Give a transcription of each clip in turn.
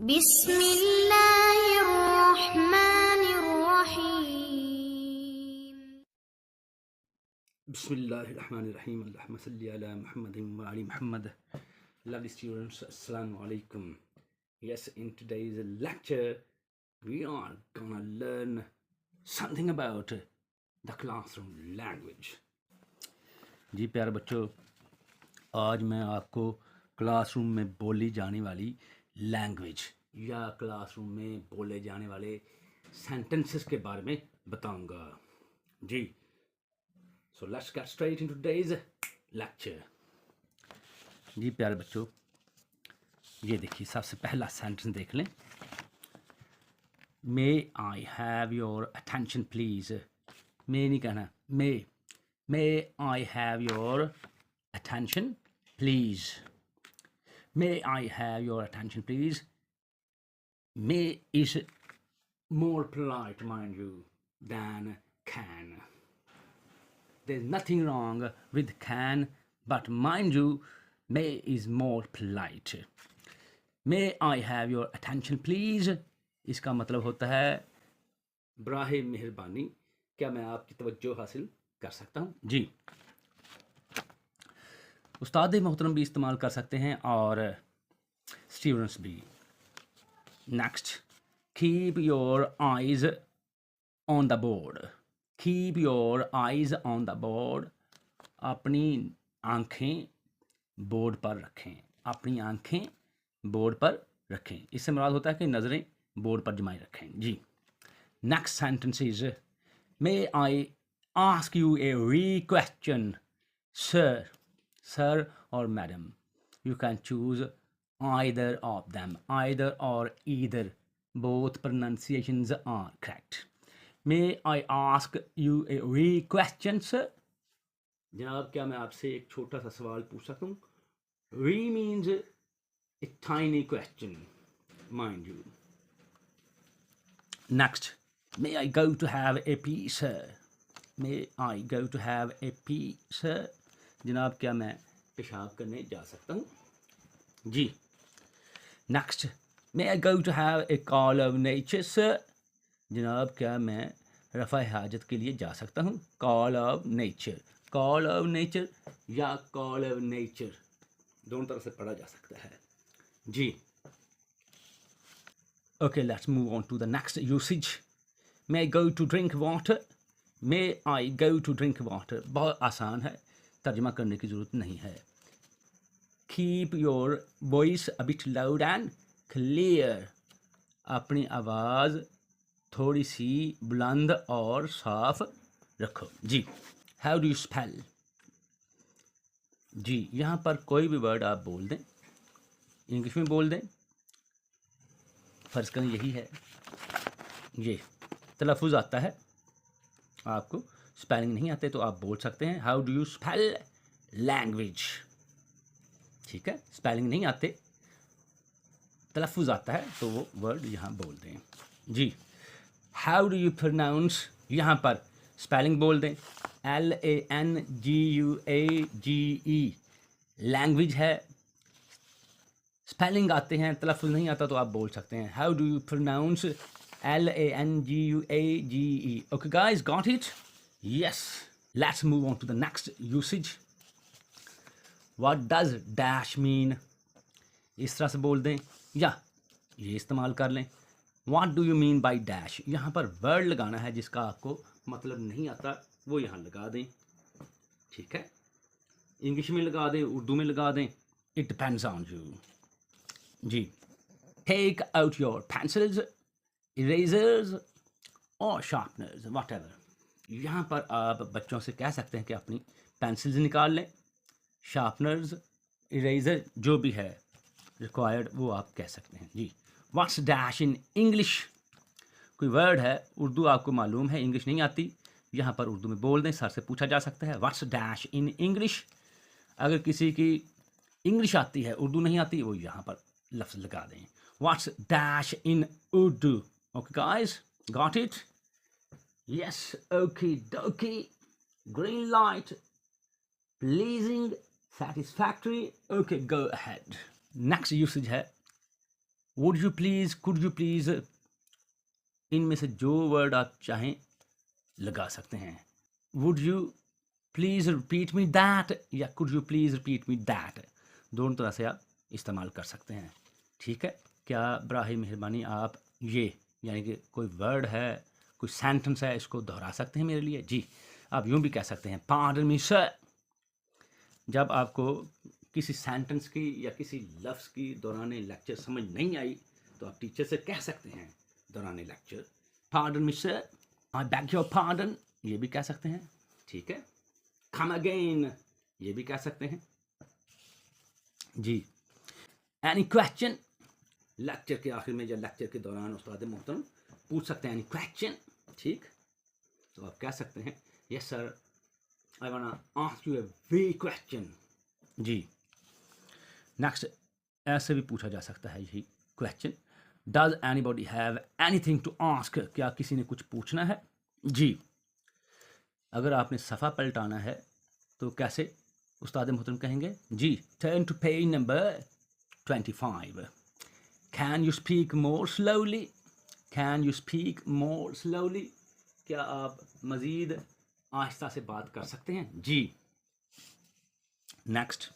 बिस्मिल्लाहिर्रहमानिर्रहीम। बिस्मिल्लाहिर्रहमानिर्रहीम। अल्लाहुम्मा सल्ली अला मुहम्मदिन व Ali Muhammad. Lovely students, assalamu alaikum. Yes, in today's lecture we are gonna learn something about the classroom language. जी प्यारे बच्चों, आज मैं आपको क्लासरूम में बोली जाने वाली लैंग्वेज या क्लासरूम में बोले जाने वाले सेंटेंसेस के बारे में बताऊंगा जी. So let's get straight into today's lecture. जी प्यारे बच्चों, ये देखिए सबसे पहला सेंटेंस देख लें. May I have your attention please. May नहीं कहना, may I have your attention please. May I have your attention please. May is more polite, mind you, than can. There's nothing wrong with can, but mind you, may is more polite. May I have your attention please? इसका मतलब होता है बराहे मेहरबानी, क्या मैं आपकी तवज्जो हासिल कर सकता हूँ जी. उस्ताद मोहतरम भी इस्तेमाल कर सकते हैं और स्टूडेंट्स भी. Next, keep your eyes on the board. Keep your eyes on the board. अपनी आंखें बोर्ड पर रखें. अपनी आंखें बोर्ड पर रखें. इससे मुराद होता है कि नज़रें बोर्ड पर जमाए रखें जी. Next sentence is, may I ask you a re question sir. Sir और madam, you can choose either of them. Either or either, both pronunciations are correct. May I ask you a wee question, sir? जनाब, क्या मैं आपसे एक छोटा सा सवाल पूछ सकता हूँ? Wee means a tiny question, mind you. Next, may I go to have a pee, sir? May I go to have a pee, sir? जनाब, क्या मैं पेशाब करने जा सकता हूँ जी. Next, may I go to have a call of nature, sir? जनाब, क्या मैं रफ़ा हाजत के लिए जा सकता हूँ? Call of nature. Call of nature या call of nature, दोनों तरह से पढ़ा जा सकता है जी. Okay, let's move on to the next usage. May I go to drink water? May I go to drink water? बहुत आसान है, तर्जुमा करने की ज़रूरत नहीं है. Keep your voice a bit loud and clear. अपनी आवाज़ थोड़ी सी बुलंद और साफ रखो जी. How do you spell? जी, यहाँ पर कोई भी वर्ड आप बोल दें, इंग्लिश में बोल दें. फ़र्ज़ करें यही है, ये तलफ़ुज़ आता है आपको, स्पेलिंग नहीं आते तो आप बोल सकते हैं how do you spell language. ठीक है, स्पेलिंग नहीं आते, तलफ़ुज़ आता है तो वो वर्ड यहाँ बोल दें जी. हाउ डू यू प्रोनाउंस, यहाँ पर स्पेलिंग बोल दें. LANGUAGE लैंग्वेज है. स्पेलिंग आते हैं, तलफ़ुज़ नहीं आता तो आप बोल सकते हैं how do you pronounce LANGUAGE. Okay guys, got it? Yes. Let's move on to the next usage. What does dash mean? इस तरह से बोल दें या ये इस्तेमाल कर लें. What do you mean by dash? यहाँ पर वर्ड लगाना है जिसका आपको मतलब नहीं आता, वो यहाँ लगा दें. ठीक है, इंग्लिश में लगा दें, उर्दू में लगा दें, it depends on you ji. Take out your pencils, erasers or sharpeners, whatever. यहाँ पर आप बच्चों से कह सकते हैं कि अपनी पेंसिल्स निकाल लें, शार्पनर्स, इरेजर जो भी है रिक्वायर्ड वो आप कह सकते हैं जी. What's dash in English? कोई वर्ड है, उर्दू आपको मालूम है, इंग्लिश नहीं आती, यहाँ पर उर्दू में बोल दें. सर से पूछा जा सकता है व्हाट्स डैश इन इंग्लिश. अगर किसी की इंग्लिश आती है, उर्दू नहीं आती, वो यहाँ पर लफ्ज़ लगा दें what's dash in Urdu. Okay guys, got it? Yes. Okay dokey. Green light. Pleasing. satisfactory. Okay, go ahead. Next usage है would you please, could you please, इनमें से जो वर्ड आप चाहें लगा सकते हैं। Would you please repeat me that या could you please repeat me that, दोनों तरह से आप इस्तेमाल कर सकते हैं। ठीक है, क्या बराह मेहरबानी आप ये यानी कि कोई वर्ड है, कोई सेंटेंस है, इसको दोहरा सकते हैं मेरे लिए? जी, आप यूँ भी कह सकते हैं, पार्डन मी सर। जब आपको किसी सेंटेंस की या किसी लफ्ज़ की दौरान लेक्चर समझ नहीं आई तो आप टीचर से कह सकते हैं दौरान lecture, pardon me sir, I bag your pardon, ये भी कह सकते हैं। ठीक है, कम अगेन, ये भी कह सकते हैं। जी, एनी क्वेश्चन, लेक्चर के आखिर में या लेक्चर के दौरान उस्ताद मोहतरम पूछ सकते हैं एनी क्वेश्चन। ठीक, तो आप कह सकते हैं yes sir, I want ask you a way question. जी, नेक्स्ट ऐसे भी पूछा जा सकता है यही question, does anybody have anything to ask, क्या किसी ने कुछ पूछना है? जी, अगर आपने सफ़ा पलटाना है तो कैसे उस्ताद मोहतरम कहेंगे? जी, turn to page number 25, can you speak more slowly, can you speak more slowly, क्या आप मज़ीद आहिस्ता से बात कर सकते हैं? जी, next,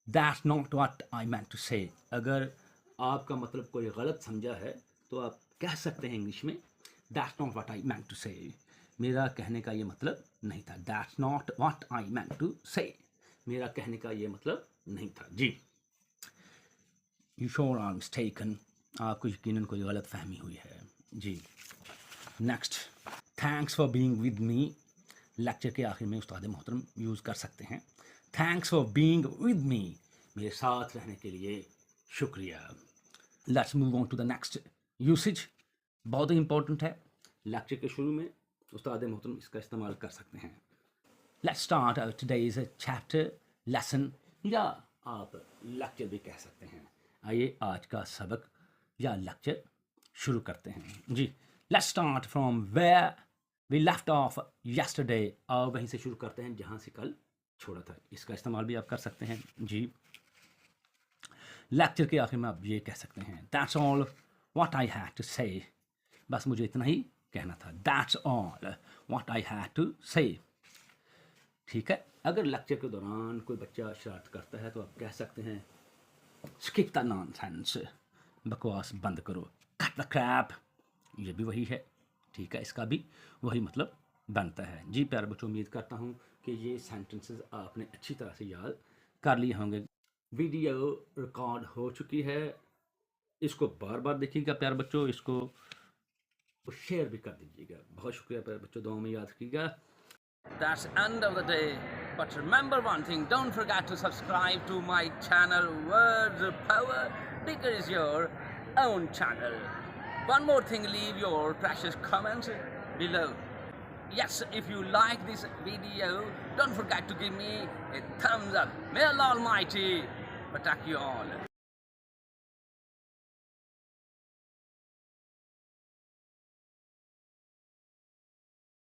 that's not what I meant to say, अगर आपका मतलब कोई गलत समझा है तो आप कह सकते हैं इंग्लिश में, that's not what I meant to say, मेरा कहने का ये मतलब नहीं था। That's not what I meant to say, मेरा कहने का ये मतलब नहीं था। जी, यू श्योर आर मिस्टेकन, आपको यकीनन कोई गलत फहमी हुई है। जी, next, thanks for being with me, lecture के आखिर में उस्ताद मोहतरम यूज़ कर सकते हैं, thanks for being with me, मेरे साथ रहने के लिए शुक्रिया। Let's move on to the next usage, बहुत ही इंपॉर्टेंट है, लेक्चर के शुरू में उस्ताद मोहतरम इसका इस्तेमाल कर सकते हैं। Let's start today's chapter lesson, या आप लेक्चर भी कह सकते हैं। आइए आज का सबक या लेक्चर शुरू करते हैं। जी, let's start from where we left off yesterday, और वहीं से शुरू करते हैं जहाँ से कल छोड़ा था, इसका इस्तेमाल भी आप कर सकते हैं। जी, लेक्चर के आखिर में आप ये कह सकते हैं, that's all what I had to say, बस मुझे इतना ही कहना था, that's all what I had to say. ठीक है, अगर लेक्चर के दौरान कोई बच्चा शरारत करता है तो आप कह सकते हैं, स्किप द नॉनसेंस, बकवास बंद करो, कट द क्रैप, ये भी वही है। ठीक है, इसका भी वही मतलब बनता है। जी प्यारे बच्चों, उम्मीद करता हूँ कि ये सेंटेंसेस आपने अच्छी तरह से याद कर लिए होंगे। वीडियो रिकॉर्ड हो चुकी है, इसको बार बार देखिएगा प्यारे बच्चों, इसको शेयर भी कर दीजिएगा। बहुत शुक्रिया प्यारे बच्चों, दुआ में याद रखिएगा। That's the end of the day. But remember one thing, don't forget to subscribe to my channel, Words of Power. Bigger is your own channel. One more thing, leave your precious comments below. Yes, if you like this video, don't forget to give me a thumbs up. May Allah Almighty protect you all.